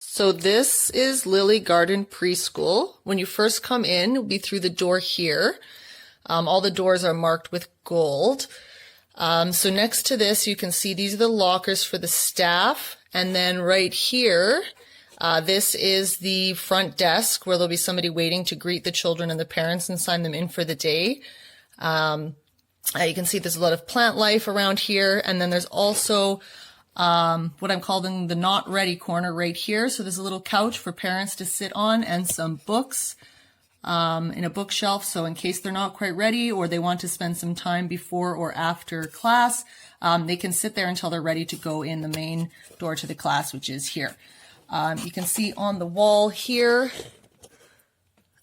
So this is Lily Garden Preschool. When you first come in, you'll be through the door here. All the doors are marked with gold. So next to this, you can see these are the lockers for the staff. And then right here, this is the front desk where there'll be somebody waiting to greet the children and the parents and sign them in for the day. You can see there's a lot of plant life around here. And then there's also what I'm calling the not ready corner right here. So there's a little couch for parents to sit on and some books in a bookshelf. So in case they're not quite ready or they want to spend some time before or after class, they can sit there until they're ready to go in the main door to the class, which is here. You can see on the wall here,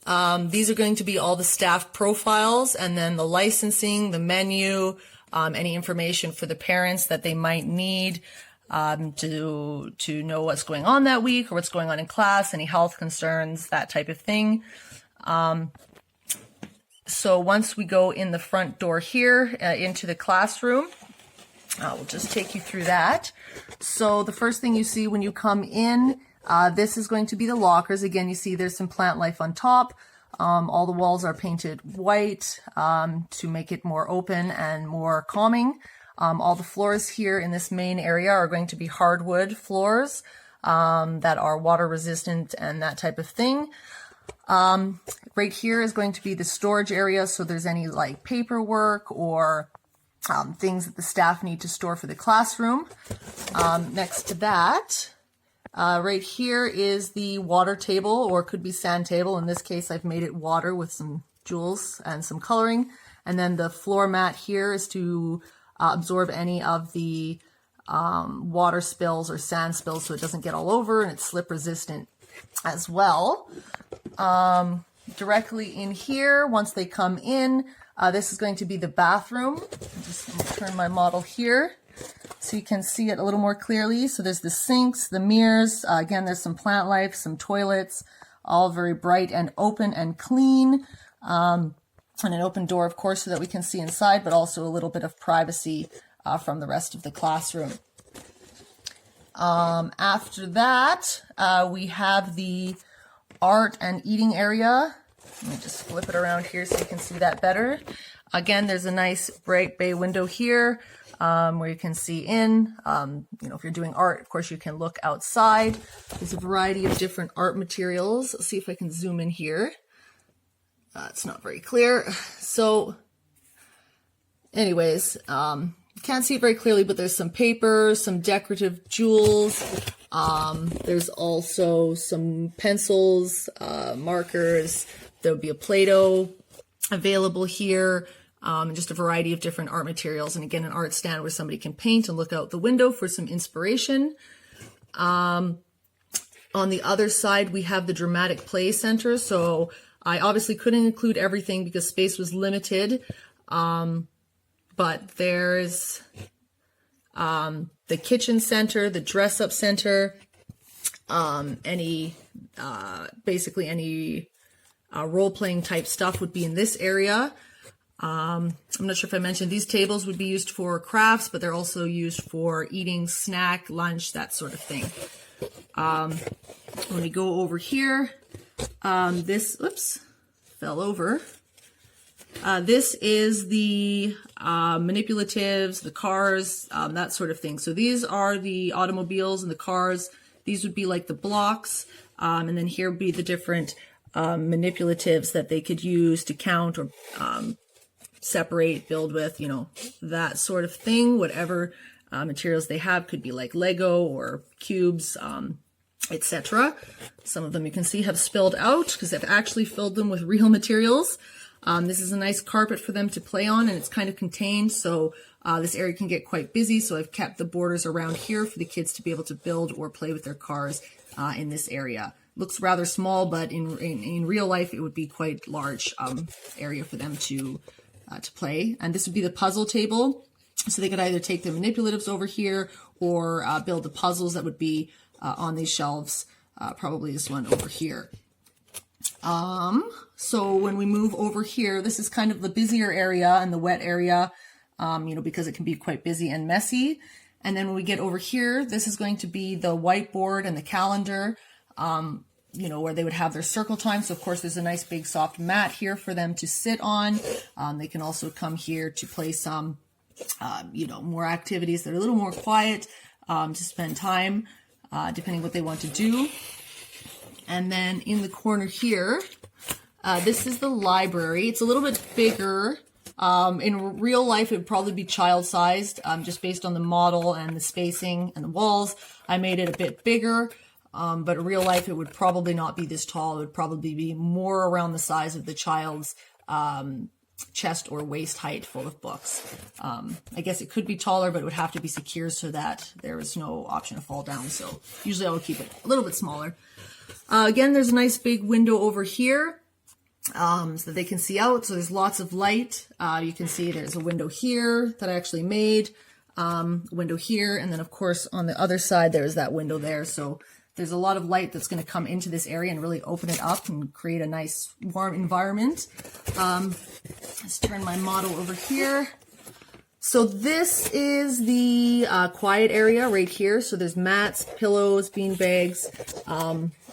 these are going to be all the staff profiles and then the licensing, the menu, any information for the parents that they might need to know what's going on that week or what's going on in class, any health concerns, that type of thing. So once we go in the front door here into the classroom, we'll just take you through that. So the first thing you see when you come in, this is going to be the lockers. Again, you see there's some plant life on top. All the walls are painted white to make it more open and more calming. All the floors here in this main area are going to be hardwood floors that are water resistant and that type of thing. Right here is going to be the storage area, so there's any like paperwork or things that the staff need to store for the classroom. Next to that, right here is the water table, or it could be sand table. In this case, I've made it water with some jewels and some coloring. And then the floor mat here is to absorb any of the water spills or sand spills so it doesn't get all over, and it's slip resistant as well. Directly in here, once they come in, this is going to be the bathroom. I'm just going to turn my model here so you can see it a little more clearly. So there's the sinks, the mirrors. Again, there's some plant life, some toilets, all very bright and open and clean. And an open door, of course, so that we can see inside, but also a little bit of privacy from the rest of the classroom. After that, we have the art and eating area. Let me just flip it around here so you can see that better. Again, there's a nice bright bay window here where you can see in. If you're doing art, of course, you can look outside. There's a variety of different art materials. Let's see if I can zoom in here. It's not very clear. So anyways, can't see it very clearly, but there's some paper, some decorative jewels. There's also some pencils, markers. There'll be a Play-Doh available here, and just a variety of different art materials. And again, an art stand where somebody can paint and look out the window for some inspiration. On the other side, we have the Dramatic Play Center. So I obviously couldn't include everything because space was limited. But there's the kitchen center, the dress-up center, basically any role-playing type stuff would be in this area. I'm not sure if I mentioned these tables would be used for crafts, but they're also used for eating, snack, lunch, that sort of thing. When we go over here, oops, fell over. This is the manipulatives, the cars, that sort of thing. So these are the automobiles and the cars. These would be like the blocks. And then here would be the different manipulatives that they could use to count or separate, build with, that sort of thing. Whatever materials they have, could be like Lego or cubes, etc. Some of them you can see have spilled out because I've actually filled them with real materials. This is a nice carpet for them to play on, and it's kind of contained, so this area can get quite busy. So I've kept the borders around here for the kids to be able to build or play with their cars in this area. Looks rather small, but in real life it would be quite large area for them to play. And this would be the puzzle table, so they could either take the manipulatives over here or build the puzzles that would be on these shelves, probably this one over here. So when we move over here, this is kind of the busier area and the wet area, because it can be quite busy and messy. And then when we get over here, this is going to be the whiteboard and the calendar, you know, where they would have their circle time. So of course there's a nice big soft mat here for them to sit on. They can also come here to play some, you know, more activities that are a little more quiet, to spend time, depending what they want to do. And then in the corner here, this is the library. It's a little bit bigger. In real life, it would probably be child-sized, just based on the model and the spacing and the walls. I made it a bit bigger, but in real life, it would probably not be this tall. It would probably be more around the size of the child's chest or waist height full of books. I guess it could be taller, but it would have to be secure so that there is no option to fall down. So usually I would keep it a little bit smaller. Again, there's a nice big window over here. So that they can see out. So there's lots of light. You can see there's a window here that I actually made, window here. And then of course on the other side, there's that window there. So there's a lot of light that's going to come into this area and really open it up and create a nice warm environment. Let's turn my model over here. So this is the quiet area right here. So there's mats, pillows, bean bags.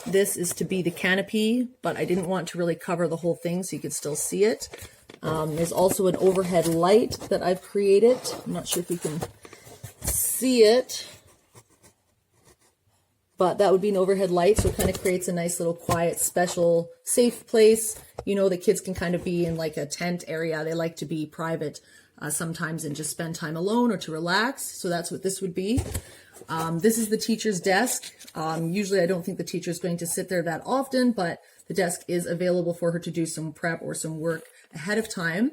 This is to be the canopy, but I didn't want to really cover the whole thing so you could still see it. There's also an overhead light that I've created. I'm not sure if you can see it, but that would be an overhead light. So it kind of creates a nice little quiet, special, safe place. You know, the kids can kind of be in like a tent area. They like to be private sometimes and just spend time alone or to relax. So that's what this would be. This is the teacher's desk. Usually I don't think the teacher is going to sit there that often, but the desk is available for her to do some prep or some work ahead of time.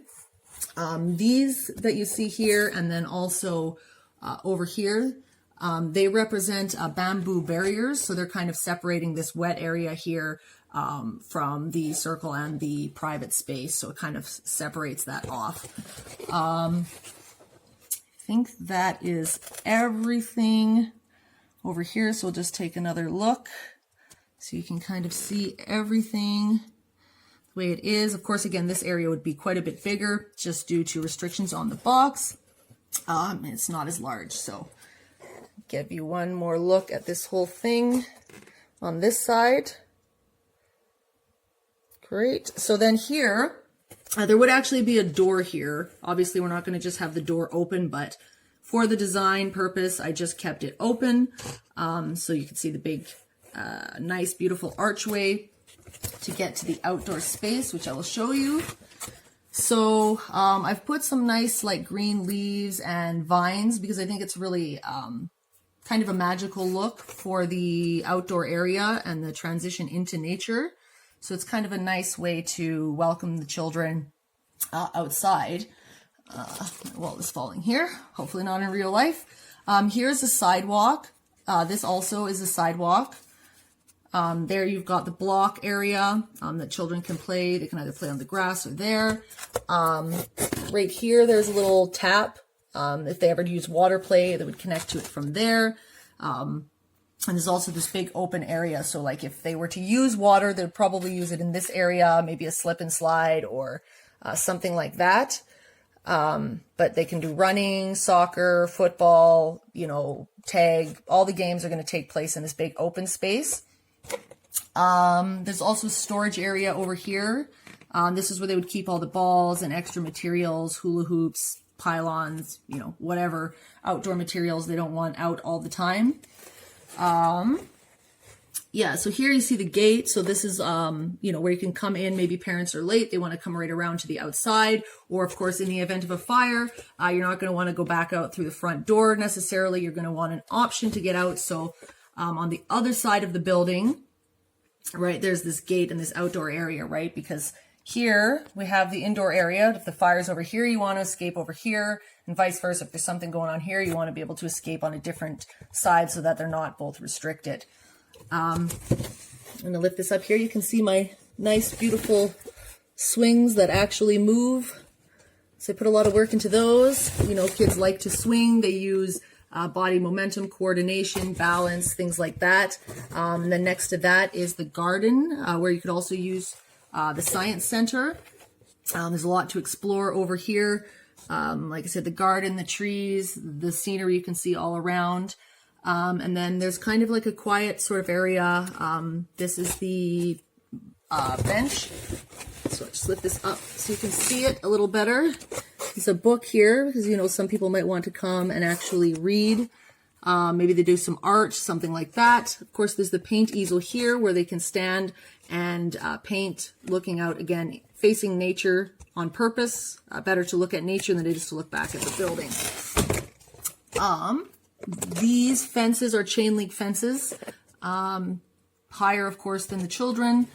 These that you see here and then also over here, they represent bamboo barriers. So they're kind of separating this wet area here from the circle and the private space. So it kind of separates that off. I think that is everything over here. So we'll just take another look so you can kind of see everything the way it is. Of course, again, this area would be quite a bit bigger just due to restrictions on the box. It's not as large. So give you one more look at this whole thing on this side. Great. So then here, there would actually be a door here. Obviously, we're not going to just have the door open, but for the design purpose, I just kept it open. So you can see the big, nice, beautiful archway to get to the outdoor space, which I will show you. So I've put some nice like green leaves and vines because I think it's really kind of a magical look for the outdoor area and the transition into nature. So it's kind of a nice way to welcome the children outside. Wall is falling here, hopefully not in real life. Here's a sidewalk. This also is a sidewalk. There you've got the block area that children can play. They can either play on the grass or there. Right here, there's a little tap. If they ever use water play, they would connect to it from there. And there's also this big open area. So like if they were to use water, they'd probably use it in this area, maybe a slip and slide or something like that. But they can do running, soccer, football, you know, tag. All the games are going to take place in this big open space. There's also a storage area over here. This is where they would keep all the balls and extra materials, hula hoops, pylons, you know, whatever outdoor materials they don't want out all the time. Yeah, so here you see the gate. So this is, you know, where you can come in. Maybe parents are late. They want to come right around to the outside. Or, of course, in the event of a fire, you're not going to want to go back out through the front door necessarily. You're going to want an option to get out. So on the other side of the building, right, there's this gate and this outdoor area, right? Because here we have the indoor area. If the fire's over here, you want to escape over here, and vice versa. If there's something going on here, you want to be able to escape on a different side so that they're not both restricted. I'm going to lift this up here. You can see my nice, beautiful swings that actually move. So I put a lot of work into those. You know, kids like to swing. They use body momentum, coordination, balance, things like that. And then next to that is the garden, where you could also use the science center. There's a lot to explore over here. Like I said, the garden, the trees, the scenery you can see all around. And then there's kind of like a quiet sort of area. This is the bench. So I'll just lift this up so you can see it a little better. There's a book here because, you know, some people might want to come and actually read. Maybe they do some art, something like that. Of course, there's the paint easel here where they can stand and paint, looking out, again, facing nature on purpose. Better to look at nature than it is to look back at the building. These fences are chain link fences, higher, of course, than the children.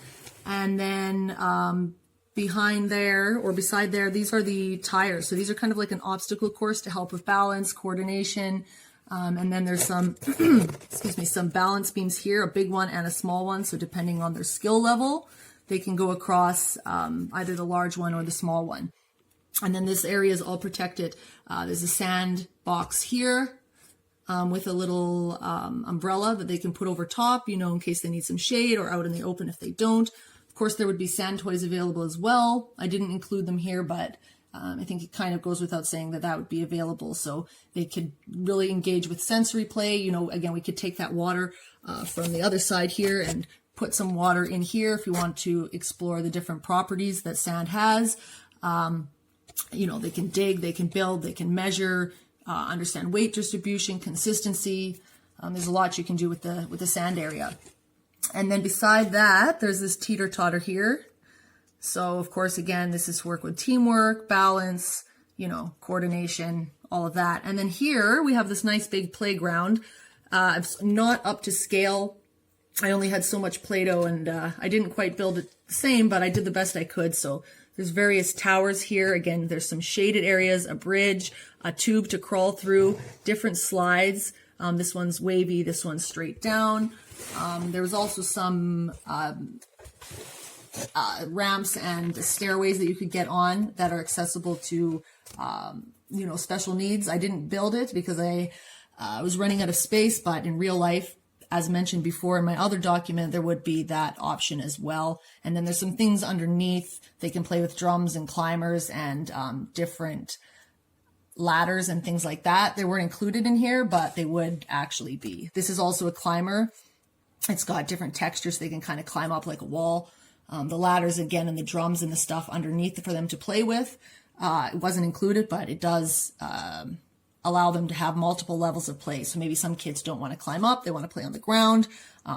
And then behind there, or beside there, these are the tires. So these are kind of like an obstacle course to help with balance, coordination. And then there's some, excuse me, some balance beams here, a big one and a small one. So depending on their skill level, they can go across either the large one or the small one. And then this area is all protected. There's a sand box here with a little umbrella that they can put over top, you know, in case they need some shade, or out in the open if they don't. Of course, there would be sand toys available as well. I didn't include them here, but I think it kind of goes without saying that that would be available. So they could really engage with sensory play. You know, again, we could take that water from the other side here and put some water in here if you want to explore the different properties that sand has. You know, they can dig, they can build, they can measure, understand weight distribution, consistency. There's a lot you can do with the sand area. And then beside that, there's this teeter-totter here. So, of course, again, this is work with teamwork, balance, you know, coordination, all of that. And then here we have this nice big playground. It's not up to scale. I only had so much Play-Doh, and I didn't quite build it the same, but I did the best I could. So there's various towers here. Again, there's some shaded areas, a bridge, a tube to crawl through, different slides. This one's wavy, this one's straight down. There was also some ramps and stairways that you could get on that are accessible to, you know, special needs. I didn't build it because I was running out of space, but in real life, as mentioned before in my other document, there would be that option as well. And then there's some things underneath. They can play with drums and climbers and different ladders and things like that. They weren't included in here, but they would actually be. This is also a climber. It's got different textures. They can kind of climb up like a wall. The ladders, again, and the drums and the stuff underneath for them to play with. It wasn't included, but it does allow them to have multiple levels of play. So maybe some kids don't want to climb up. They want to play on the ground.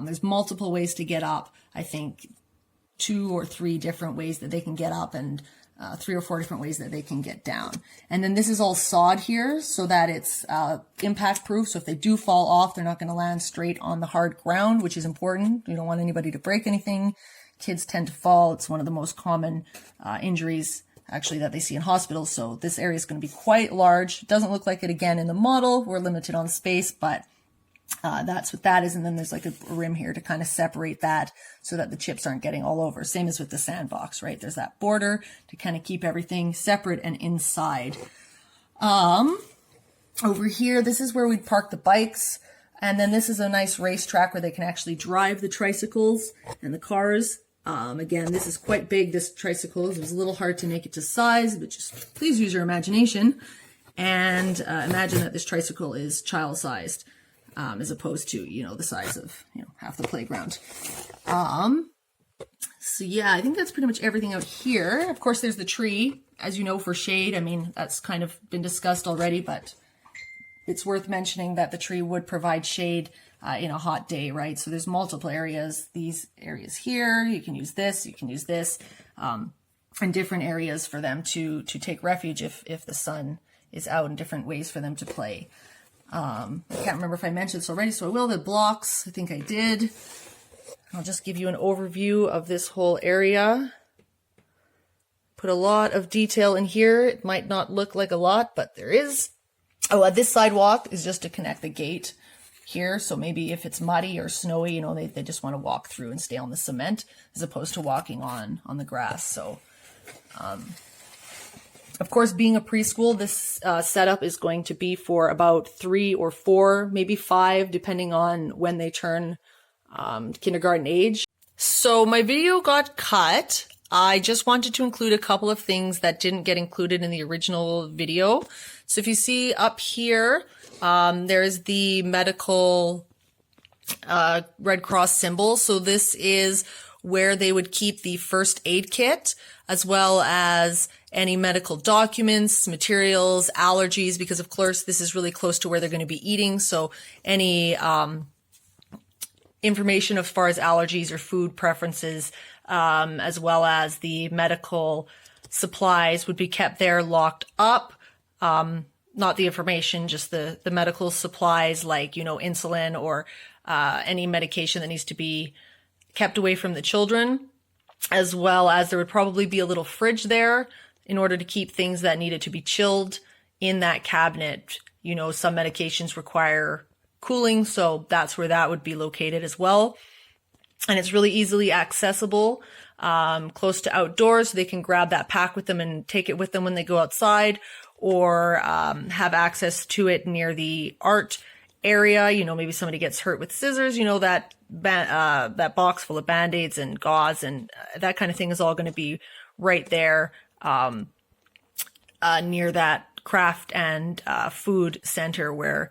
There's multiple ways to get up. I think 2 or 3 different ways that they can get up, and 3 or 4 different ways that they can get down. And then this is all sod here so that it's impact proof. So if they do fall off, they're not going to land straight on the hard ground, which is important. You don't want anybody to break anything. Kids tend to fall. It's one of the most common injuries actually that they see in hospitals. So this area is going to be quite large. It doesn't look like it again in the model. We're limited on space, but that's what that is. And then there's like a rim here to kind of separate that so that the chips aren't getting all over. Same as with the sandbox, right? There's that border to kind of keep everything separate and inside. Over here, this is where we'd park the bikes. And then this is a nice racetrack where they can actually drive the tricycles and the cars. Again, this is quite big, this tricycle. It was a little hard to make it to size, but just please use your imagination and imagine that this tricycle is child-sized as opposed to, you know, the size of, you know, half the playground. So yeah, I think that's pretty much everything out here. Of course, there's the tree, as you know, for shade. I mean, that's kind of been discussed already, but it's worth mentioning that the tree would provide shade in a hot day, right? So there's multiple areas. These areas here, you can use this, and different areas for them to take refuge if the sun is out, and different ways for them to play. I can't remember if I mentioned this already, so I will. The blocks, I think I did. I'll just give you an overview of this whole area. Put a lot of detail in here. It might not look like a lot, but there is. Oh, this sidewalk is just to connect the gate here. So maybe if it's muddy or snowy, you know, they just want to walk through and stay on the cement as opposed to walking on the grass. So, of course, being a preschool, this setup is going to be for about 3 or 4, maybe 5, depending on when they turn kindergarten age. So my video got cut. I just wanted to include a couple of things that didn't get included in the original video. So if you see up here, there's the medical Red Cross symbol. So this is where they would keep the first aid kit, as well as any medical documents, materials, allergies, because of course this is really close to where they're going to be eating. So any information as far as allergies or food preferences, as well as the medical supplies would be kept there locked up. Not the information, just the medical supplies like, insulin or any medication that needs to be kept away from the children, as well as there would probably be a little fridge there in order to keep things that needed to be chilled in that cabinet. Some medications require cooling, so that's where that would be located as well. And it's really easily accessible, close to outdoors, so they can grab that pack with them and take it with them when they go outside, or have access to it near the art area. Maybe somebody gets hurt with scissors, that box full of Band-Aids and gauze and that kind of thing is all going to be right there near that craft and food center where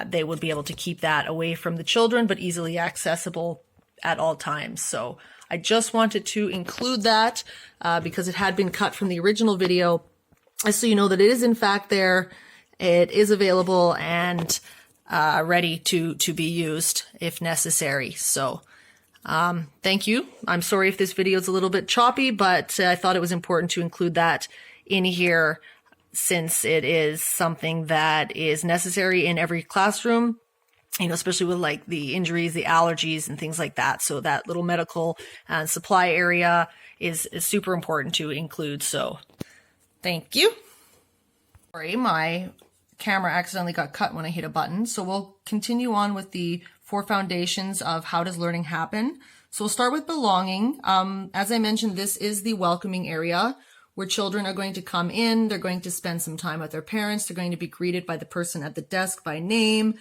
they would be able to keep that away from the children, but easily accessible at all times. So I just wanted to include that because it had been cut from the original video, so you know that it is in fact there. It is available and ready to be used if necessary. So thank you. I'm sorry if this video is a little bit choppy, but I thought it was important to include that in here since it is something that is necessary in every classroom, especially with like the injuries, the allergies and things like that. So that little medical supply area is super important to include. So thank you. Sorry, my camera accidentally got cut when I hit a button. So we'll continue on with the 4 foundations of how does learning happen. So we'll start with belonging. As I mentioned, this is the welcoming area where children are going to come in. They're going to spend some time with their parents. They're going to be greeted by the person at the desk by name.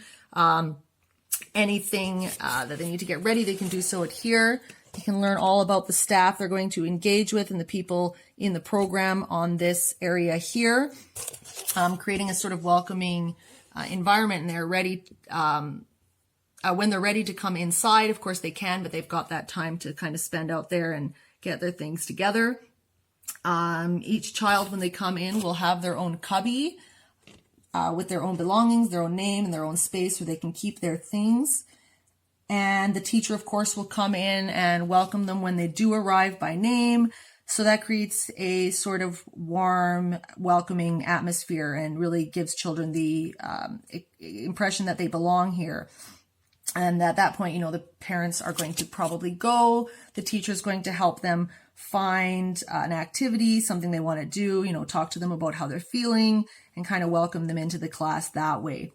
Anything that they need to get ready, they can do so at here. They can learn all about the staff they're going to engage with and the people in the program on this area here, creating a sort of welcoming environment. And they're ready, when they're ready to come inside, of course they can, but they've got that time to kind of spend out there and get their things together. Each child, when they come in, will have their own cubby with their own belongings, their own name, and their own space where they can keep their things. And the teacher, of course, will come in and welcome them when they do arrive by name. So that creates a sort of warm, welcoming atmosphere and really gives children the impression that they belong here. And at that point, the parents are going to probably go. The teacher is going to help them find an activity, something they want to do, talk to them about how they're feeling and kind of welcome them into the class that way.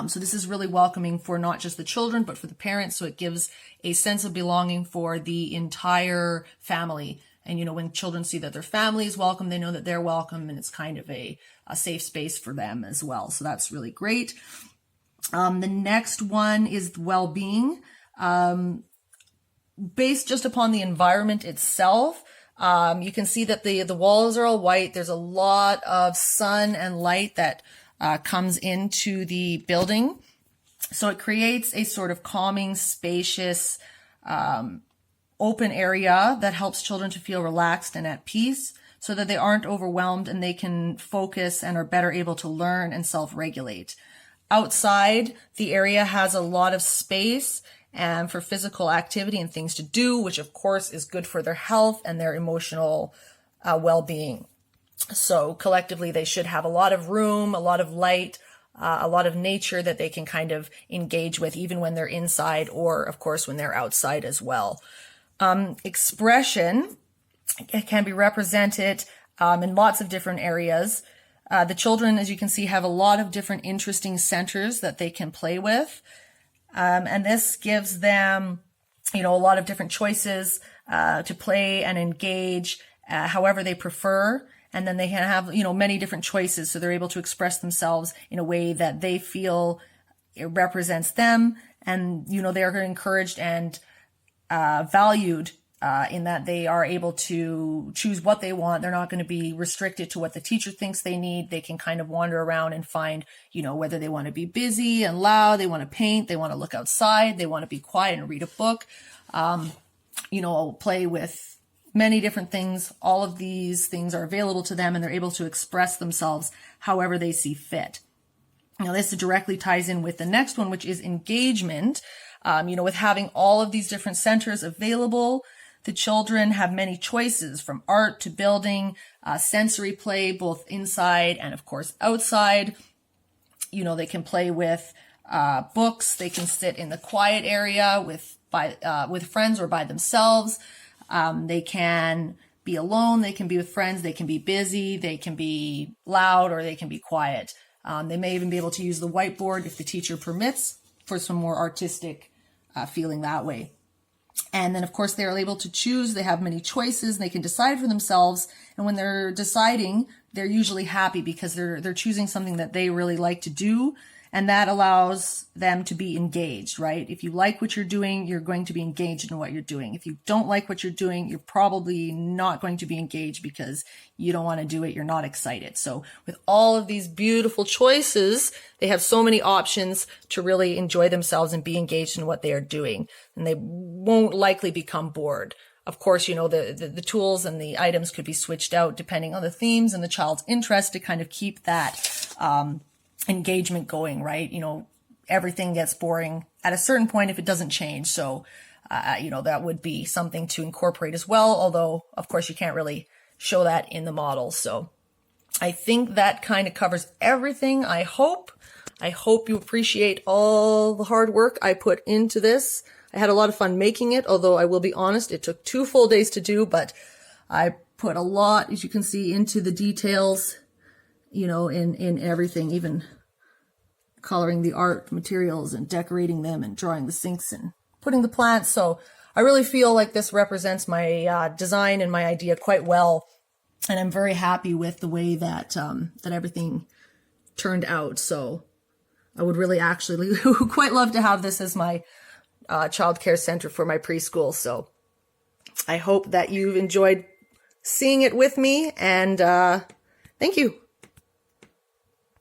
So this is really welcoming for not just the children, but for the parents. So it gives a sense of belonging for the entire family. And, when children see that their family is welcome, they know that they're welcome, and it's kind of a safe space for them as well. So that's really great. The next one is well-being. Based just upon the environment itself, you can see that the walls are all white. There's a lot of sun and light that comes into the building. So it creates a sort of calming, spacious, open area that helps children to feel relaxed and at peace so that they aren't overwhelmed and they can focus and are better able to learn and self-regulate. Outside, the area has a lot of space and for physical activity and things to do, which of course is good for their health and their emotional well-being. So collectively, they should have a lot of room, a lot of light, a lot of nature that they can kind of engage with, even when they're inside or, of course, when they're outside as well. Expression can be represented in lots of different areas. The children, as you can see, have a lot of different interesting centers that they can play with. And this gives them, a lot of different choices to play and engage however they prefer. And then they can have, many different choices. So they're able to express themselves in a way that they feel it represents them. And, they are encouraged and valued in that they are able to choose what they want. They're not going to be restricted to what the teacher thinks they need. They can kind of wander around and find, whether they want to be busy and loud, they want to paint, they want to look outside, they want to be quiet and read a book, play with many different things. All of these things are available to them, and they're able to express themselves however they see fit. Now, this directly ties in with the next one, which is engagement. With having all of these different centers available, the children have many choices, from art to building, sensory play, both inside and, of course, outside. They can play with books. They can sit in the quiet area with friends or by themselves. They can be alone. They can be with friends. They can be busy. They can be loud, or they can be quiet. They may even be able to use the whiteboard if the teacher permits, for some more artistic feeling that way. And then, of course, they're able to choose. They have many choices. They can decide for themselves. And when they're deciding, they're usually happy because they're choosing something that they really like to do. And that allows them to be engaged, right? If you like what you're doing, you're going to be engaged in what you're doing. If you don't like what you're doing, you're probably not going to be engaged because you don't want to do it. You're not excited. So with all of these beautiful choices, they have so many options to really enjoy themselves and be engaged in what they are doing. And they won't likely become bored. Of course, the tools and the items could be switched out depending on the themes and the child's interest to kind of keep that, engagement going, right? Everything gets boring at a certain point if it doesn't change. So, that would be something to incorporate as well. Although, of course, you can't really show that in the model. So I think that kind of covers everything. I hope you appreciate all the hard work I put into this. I had a lot of fun making it, although I will be honest, it took 2 full days to do, but I put a lot, as you can see, into the details, in everything, even coloring the art materials and decorating them and drawing the sinks and putting the plants. So I really feel like this represents my design and my idea quite well. And I'm very happy with the way that that everything turned out. So I would really actually quite love to have this as my child care center for my preschool. So I hope that you've enjoyed seeing it with me, and thank you.